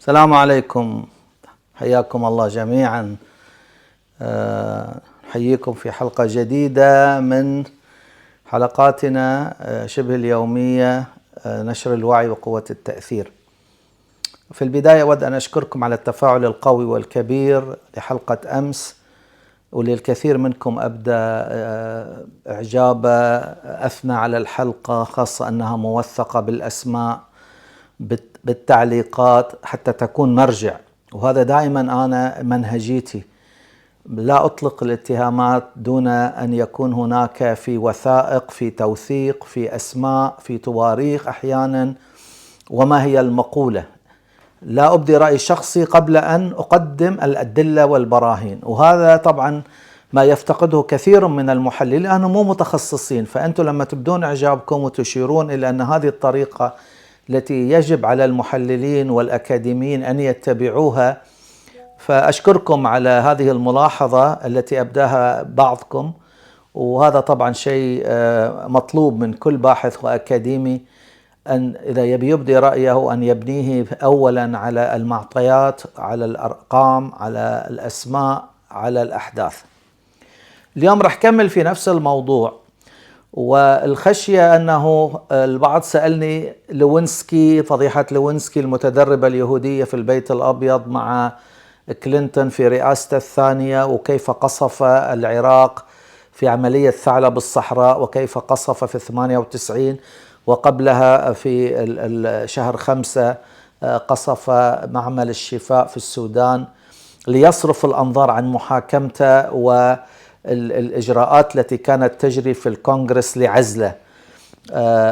السلام عليكم، حياكم الله جميعا. نحييكم في حلقة جديدة من حلقاتنا شبه اليومية، نشر الوعي وقوة التأثير. في البداية أود أن أشكركم على التفاعل القوي والكبير لحلقة أمس، وللكثير منكم أبدى إعجابه، أثنى على الحلقة، خاصة أنها موثقة بالأسماء بالتعليقات حتى تكون مرجع. وهذا دائما أنا منهجيتي، لا أطلق الاتهامات دون أن يكون هناك في وثائق، في توثيق، في أسماء، في تواريخ أحيانا، وما هي المقولة. لا أبدي رأي شخصي قبل أن أقدم الأدلة والبراهين، وهذا طبعا ما يفتقده كثير من المحللين لأنهم مو متخصصين. فأنتم لما تبدون إعجابكم وتشيرون إلى أن هذه الطريقة التي يجب على المحللين والأكاديميين أن يتبعوها، فأشكركم على هذه الملاحظة التي أبداها بعضكم. وهذا طبعا شيء مطلوب من كل باحث وأكاديمي، أن إذا يبدي رأيه أن يبنيه أولا على المعطيات، على الأرقام، على الأسماء، على الأحداث. اليوم رح كمل في نفس الموضوع، والخشية أنه البعض سألني لوينسكي، فضيحة لوينسكي المتدربة اليهودية في البيت الأبيض مع كلينتون في رئاسته الثانية، وكيف قصف العراق في عملية ثعلب الصحراء، وكيف قصف في 98 وقبلها في شهر 5 قصف معمل الشفاء في السودان ليصرف الأنظار عن محاكمته والإجراءات التي كانت تجري في الكونغرس لعزله،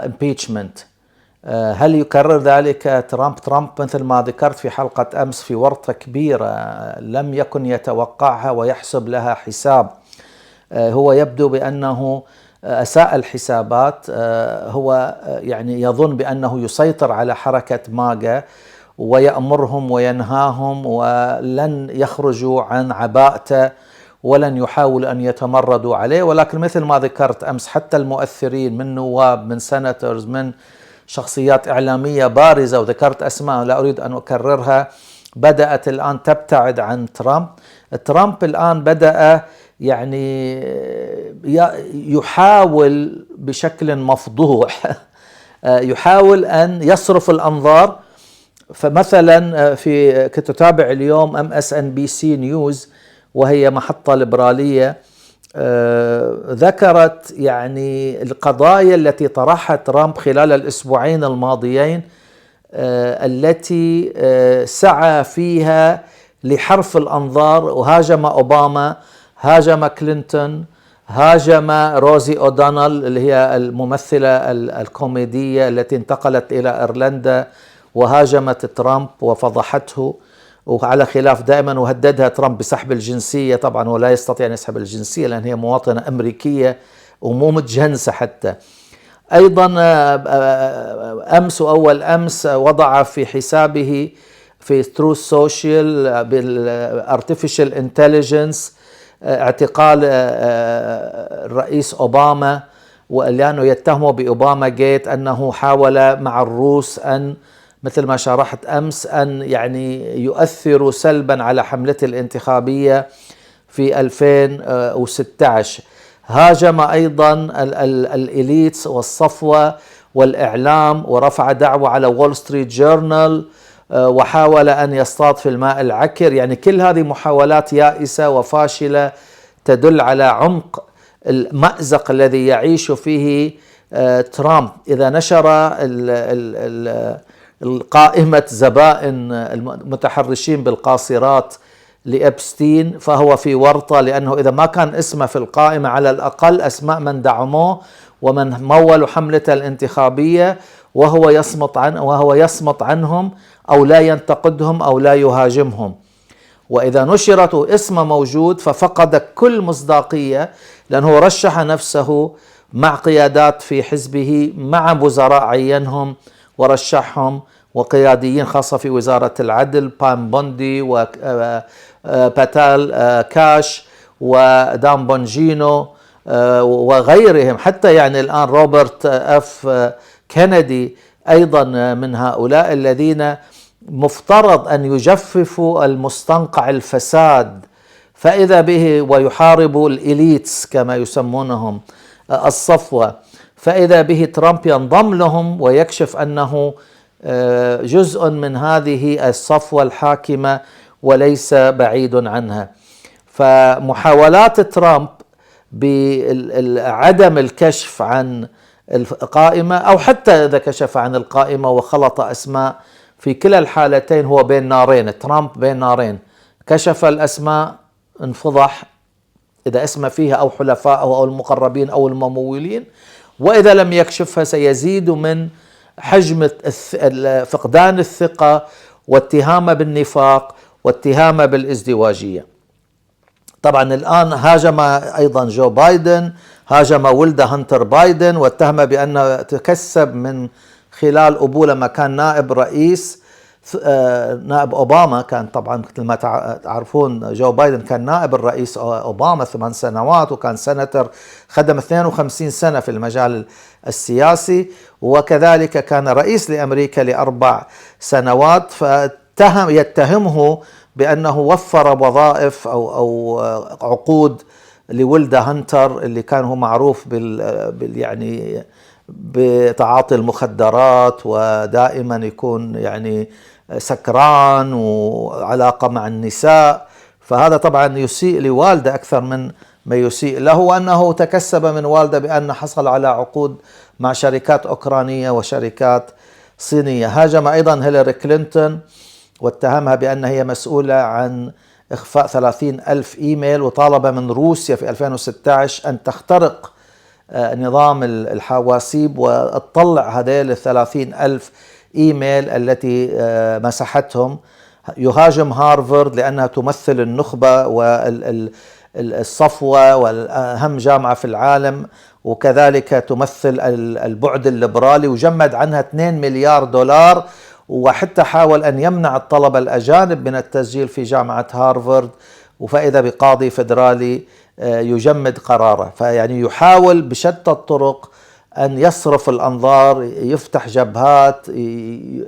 impeachment. هل يكرر ذلك ترامب مثل ما ذكرت في حلقة أمس في ورطة كبيرة لم يكن يتوقعها ويحسب لها حساب؟ هو يبدو بأنه أساء الحسابات. هو يعني يظن بأنه يسيطر على حركة ماجا ويأمرهم وينهاهم، ولن يخرجوا عن عباءته ولن يحاول أن يتمردوا عليه. ولكن مثل ما ذكرت أمس، حتى المؤثرين من نواب، من سيناتورز، من شخصيات إعلامية بارزة، وذكرت أسماء لا أريد أن أكررها، بدأت الآن تبتعد عن ترامب الآن بدأ يعني يحاول بشكل مفضوح يحاول أن يصرف الأنظار. فمثلا كنت أتابع اليوم MSNBC نيوز، وهي محطة ليبرالية، ذكرت يعني القضايا التي طرحها ترامب خلال الأسبوعين الماضيين، التي سعى فيها لحرف الأنظار، وهاجم أوباما، هاجم كلينتون، هاجم روزي أودونال اللي هي الممثلة الكوميدية التي انتقلت إلى إيرلندا، وهاجمت ترامب وفضحته. وعلى خلاف دائما، وهددها ترامب بسحب الجنسية طبعا، ولا يستطيع أن يسحب الجنسية لأن هي مواطنة أمريكية ومو متجنسة حتى. أيضا أمس وأول أمس وضع في حسابه في تروث سوشيال بالارتفيشال انتليجنس اعتقال الرئيس أوباما، ولأنه يتهمه بأوباما جيت أنه حاول مع الروس أن، مثل ما شرحت أمس، أن يعني يؤثر سلبا على حملته الانتخابية في 2016. هاجم أيضا الإليتس والصفوة والإعلام، ورفع دعوة على وول ستريت جورنال، وحاول أن يصطاد في الماء العكر. يعني كل هذه محاولات يائسة وفاشلة تدل على عمق المأزق الذي يعيش فيه ترامب. إذا نشر القائمة زبائن المتحرشين بالقاصرات لإبستين فهو في ورطة، لأنه إذا ما كان اسمه في القائمة على الأقل أسماء من دعموه ومن مولوا حملته الانتخابية، وهو يصمت عنهم أو لا ينتقدهم أو لا يهاجمهم. وإذا نشرت اسمه موجود ففقد كل مصداقية، لأنه رشح نفسه مع قيادات في حزبه، مع وزراء عينهم ورشحهم، وقياديين خاصة في وزارة العدل، بام بوندي وباتال كاش ودام بونجينو وغيرهم. حتى يعني الآن روبرت اف كينيدي أيضا من هؤلاء الذين مفترض أن يجففوا المستنقع الفساد، فإذا به ويحاربوا الإليتس كما يسمونهم الصفوة، فإذا به ترامب ينضم لهم ويكشف أنه جزء من هذه الصفوة الحاكمة وليس بعيد عنها. فمحاولات ترامب بعدم الكشف عن القائمة، أو حتى إذا كشف عن القائمة وخلط أسماء، في كلا الحالتين هو بين نارين. ترامب بين نارين، كشف الأسماء انفضح إذا اسم فيها أو حلفاء أو المقربين أو الممولين، وإذا لم يكشفها سيزيد من حجم فقدان الثقة واتهامه بالنفاق واتهامه بالازدواجية. طبعا الآن هاجم أيضا جو بايدن، هاجم ولده هانتر بايدن، واتهم بأنه تكسب من خلال أبوه لما كان نائب رئيس، نائب أوباما. كان طبعا مثل ما تعرفون جو بايدن كان نائب الرئيس أوباما 8 سنوات، وكان سنتر خدم 52 سنة في المجال السياسي، وكذلك كان رئيس لأمريكا ل4 سنوات. يتهمه بأنه وفر وظائف أو عقود لولده هانتر اللي كان هو معروف يعني بتعاطي المخدرات، ودائما يكون يعني سكران وعلاقة مع النساء. فهذا طبعا يسيء لوالده أكثر من ما يسيء له، وأنه تكسب من والده بأن حصل على عقود مع شركات أوكرانية وشركات صينية. هاجم أيضا هيلاري كلينتون واتهمها بأن هي مسؤولة عن إخفاء 30,000 إيميل، وطالب من روسيا في 2016 أن تخترق نظام الحواسيب وتطلع هذيل 30,000 إيميل التي مسحتهم. يهاجم هارفارد لأنها تمثل النخبة والصفوة والأهم جامعة في العالم، وكذلك تمثل البعد الليبرالي، وجمد عنها 2 مليار دولار، وحتى حاول أن يمنع الطلبة الأجانب من التسجيل في جامعة هارفارد، وفإذا بقاضي فيدرالي يجمد قراره. فيعني يحاول بشتى الطرق أن يصرف الأنظار، يفتح جبهات،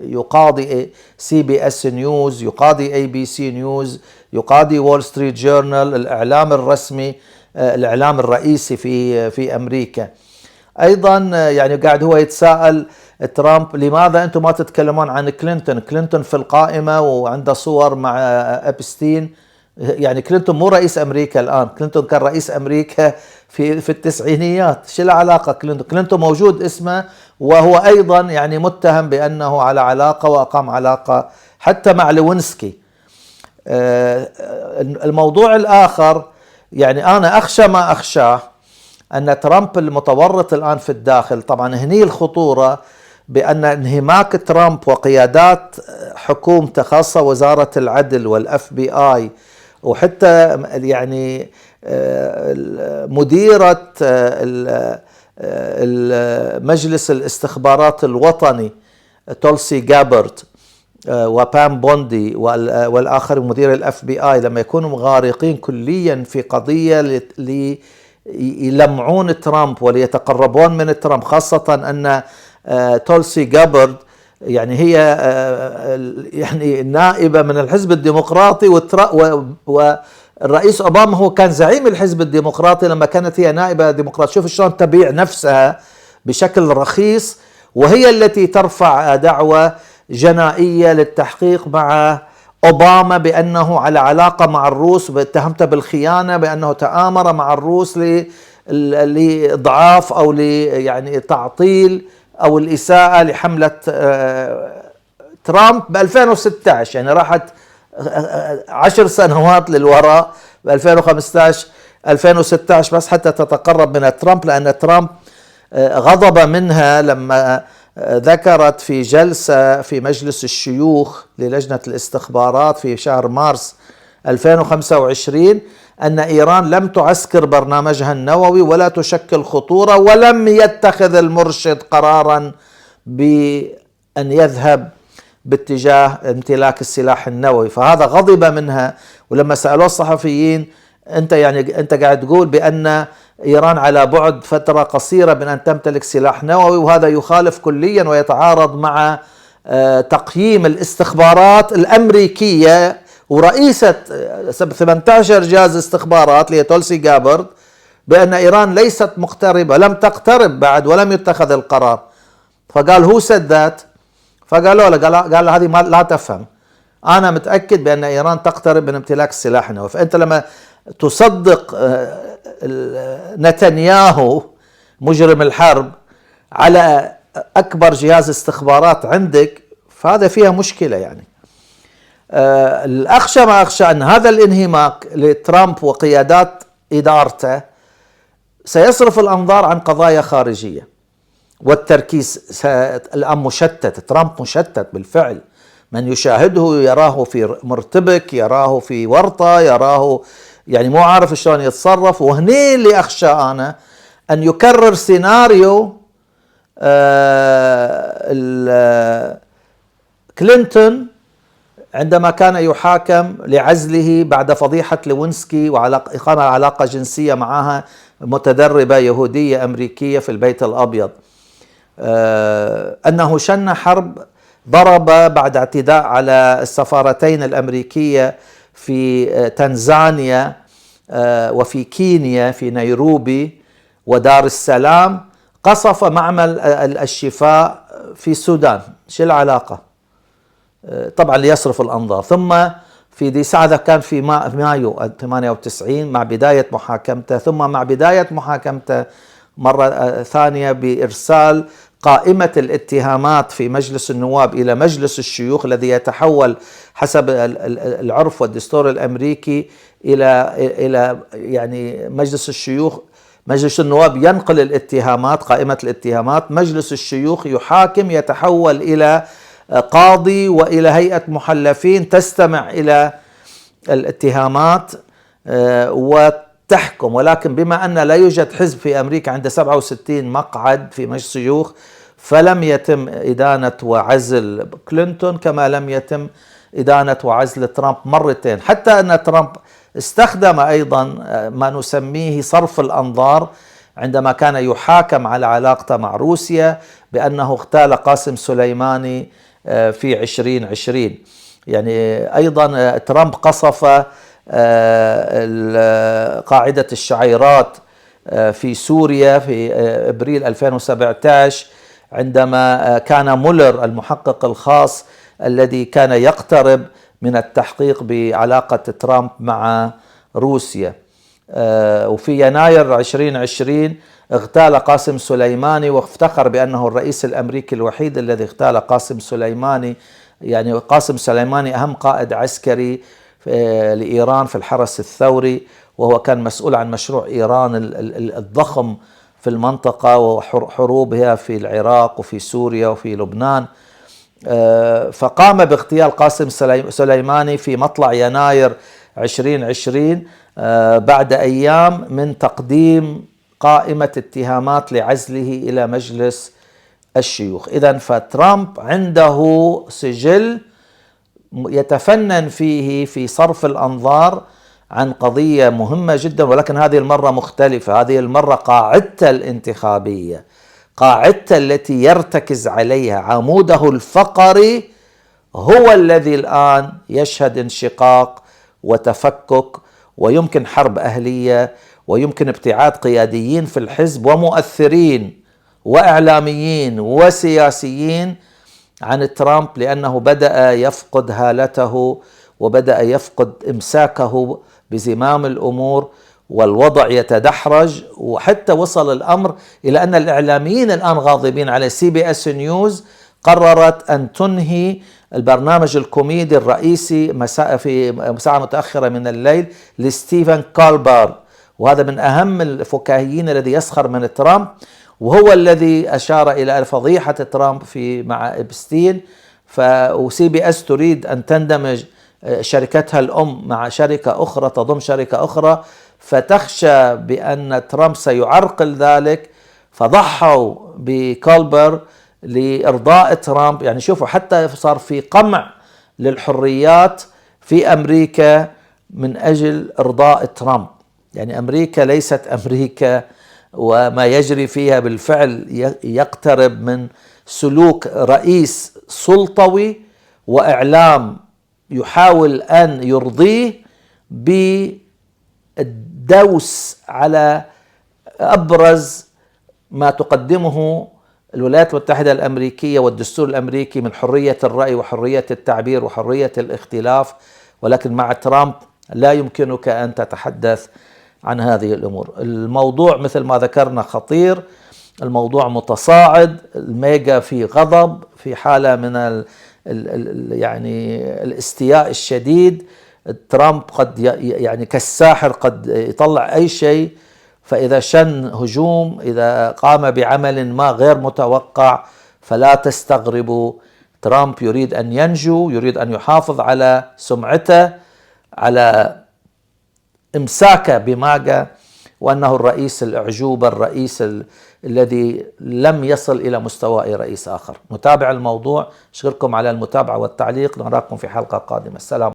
يقاضي CBS نيوز، يقاضي ABC نيوز، يقاضي وول ستريت جورنال، الإعلام الرسمي، الإعلام الرئيسي في أمريكا. أيضا يعني قاعد هو يتساءل ترامب لماذا أنتم ما تتكلمون عن كلينتون في القائمة وعنده صور مع أبستين. يعني كلينتون مو رئيس أمريكا الآن، كلينتون كان رئيس أمريكا في التسعينيات. شو العلاقة؟ كلينتون موجود اسمه، وهو أيضا يعني متهم بأنه على علاقة وأقام علاقة حتى مع لوينسكي. الموضوع الآخر يعني أنا أخشى ما أخشاه أن ترامب المتورط الآن في الداخل، طبعا هني الخطورة بأن انهماك ترامب وقيادات حكومته خاصة وزارة العدل والFBI وحتى يعني مديرة مجلس الاستخبارات الوطني تولسي جابرد وبام بوندي والآخر مدير الFBI لما يكونوا مغارقين كليا في قضية يلمعون ترامب وليتقربون من ترامب، خاصة أن تولسي جابرد يعني هي يعني نائبة من الحزب الديمقراطي، والرئيس أوباما هو كان زعيم الحزب الديمقراطي لما كانت هي نائبة ديمقراطية. شوف شلون تبيع نفسها بشكل رخيص، وهي التي ترفع دعوة جنائية للتحقيق مع أوباما بأنه على علاقة مع الروس، واتهمته بالخيانة بأنه تآمر مع الروس لإضعاف أو يعني تعطيل أو الإساءة لحملة ترامب ب 2016. يعني راحت 10 سنوات للوراء، ب 2015 2016 بس حتى تتقرب من ترامب، لأن ترامب غضب منها لما ذكرت في جلسة في مجلس الشيوخ للجنة الاستخبارات في شهر مارس 2025 أن إيران لم تعسكر برنامجها النووي ولا تشكل خطورة، ولم يتخذ المرشد قرارا بأن يذهب باتجاه امتلاك السلاح النووي. فهذا غضب منها، ولما سألوا الصحفيين أنت قاعد تقول بأن إيران على بعد فترة قصيرة من أن تمتلك سلاح نووي، وهذا يخالف كليا ويتعارض مع تقييم الاستخبارات الأمريكية ورئيسة 18 جهاز استخبارات اللي هي تولسي جابرد بأن إيران ليست مقتربة، لم تقترب بعد ولم يتخذ القرار. فقال هو said that؟ فقالوا له، قال هذه ما لا تفهم، أنا متأكد بأن إيران تقترب من امتلاك السلاح النووي. فأنت لما تصدق نتنياهو مجرم الحرب على أكبر جهاز استخبارات عندك، فهذا فيها مشكلة يعني. الأخشى ما أخشى أن هذا الانهماك لترامب وقيادات إدارته سيصرف الأنظار عن قضايا خارجية، والتركيز الآن مشتت. ترامب مشتت بالفعل، من يشاهده يراه في مرتبك، يراه في ورطة، يراه يعني مو عارف شلون يتصرف. وهني اللي أخشى أنا أن يكرر سيناريو كلينتون عندما كان يحاكم لعزله بعد فضيحة ليوينسكي وإقامة علاقة جنسية معها متدربة يهودية أمريكية في البيت الأبيض، أنه شن حرب، ضرب بعد اعتداء على السفارتين الأمريكية في تنزانيا وفي كينيا في نيروبي ودار السلام، قصف معمل الشفاء في السودان. شو العلاقة؟ طبعا ليصرف الأنظار. ثم في هذا كان في مايو 98 مع بداية محاكمته، ثم مع بداية محاكمته مرة ثانية بإرسال قائمة الاتهامات في مجلس النواب إلى مجلس الشيوخ الذي يتحول حسب العرف والدستور الأمريكي إلى يعني مجلس الشيوخ. مجلس النواب ينقل الاتهامات، قائمة الاتهامات، مجلس الشيوخ يحاكم، يتحول إلى قاضي وإلى هيئة محلفين تستمع إلى الاتهامات وتحكم. ولكن بما أن لا يوجد حزب في أمريكا عنده 67 مقعد في مجلس الشيوخ، فلم يتم إدانة وعزل كلينتون كما لم يتم إدانة وعزل ترامب مرتين. حتى أن ترامب استخدم أيضا ما نسميه صرف الأنظار عندما كان يحاكم على علاقته مع روسيا بأنه اغتال قاسم سليماني في 2020. يعني أيضا ترامب قصف قاعدة الشعيرات في سوريا في أبريل 2017 عندما كان مولر المحقق الخاص الذي كان يقترب من التحقيق بعلاقة ترامب مع روسيا. وفي يناير 2020 اغتال قاسم سليماني وافتخر بأنه الرئيس الأمريكي الوحيد الذي اغتال قاسم سليماني. يعني قاسم سليماني أهم قائد عسكري لإيران في الحرس الثوري، وهو كان مسؤول عن مشروع إيران الضخم في المنطقة وحروبها في العراق وفي سوريا وفي لبنان. فقام باغتيال قاسم سليماني في مطلع يناير 2020 بعد أيام من تقديم قائمة اتهامات لعزله إلى مجلس الشيوخ. إذن فترامب عنده سجل يتفنن فيه في صرف الأنظار عن قضية مهمة جدا، ولكن هذه المرة مختلفة. هذه المرة قاعدته الانتخابية، قاعدته التي يرتكز عليها، عموده الفقري، هو الذي الآن يشهد انشقاق وتفكك، ويمكن حرب أهلية، ويمكن ابتعاد قياديين في الحزب ومؤثرين وإعلاميين وسياسيين عن ترامب، لأنه بدأ يفقد هالته وبدأ يفقد إمساكه بزمام الأمور، والوضع يتدحرج. وحتى وصل الأمر إلى أن الإعلاميين الآن غاضبين على CBS نيوز، قررت أن تنهي البرنامج الكوميدي الرئيسي في ساعة متأخرة من الليل لستيفن كولبر، وهذا من أهم الفكاهيين الذي يسخر من ترامب، وهو الذي أشار إلى فضيحة ترامب مع إبستين. وCBS تريد أن تندمج شركتها الأم مع شركة أخرى، تضم شركة أخرى، فتخشى بأن ترامب سيعرقل ذلك، فضحوا بكولبر لإرضاء ترامب. يعني شوفوا، حتى صار في قمع للحريات في أمريكا من أجل إرضاء ترامب. يعني أمريكا ليست أمريكا، وما يجري فيها بالفعل يقترب من سلوك رئيس سلطوي وإعلام يحاول أن يرضيه بالدوس على أبرز ما تقدمه الولايات المتحدة الأمريكية والدستور الأمريكي من حرية الرأي وحرية التعبير وحرية الاختلاف. ولكن مع ترامب لا يمكنك أن تتحدث عن هذه الأمور. الموضوع مثل ما ذكرنا خطير، الموضوع متصاعد، الميجا في غضب، في حالة من يعني الاستياء الشديد. ترامب قد يعني كالساحر قد يطلع أي شيء، فإذا شن هجوم، إذا قام بعمل ما غير متوقع، فلا تستغربوا. ترامب يريد أن ينجو، يريد أن يحافظ على سمعته، على إمساكه بماجا، وأنه الرئيس الأعجوبة، الرئيس الذي لم يصل إلى مستوى أي رئيس آخر. نتابع الموضوع، أشكركم على المتابعة والتعليق، نراكم في حلقة قادمة. السلام.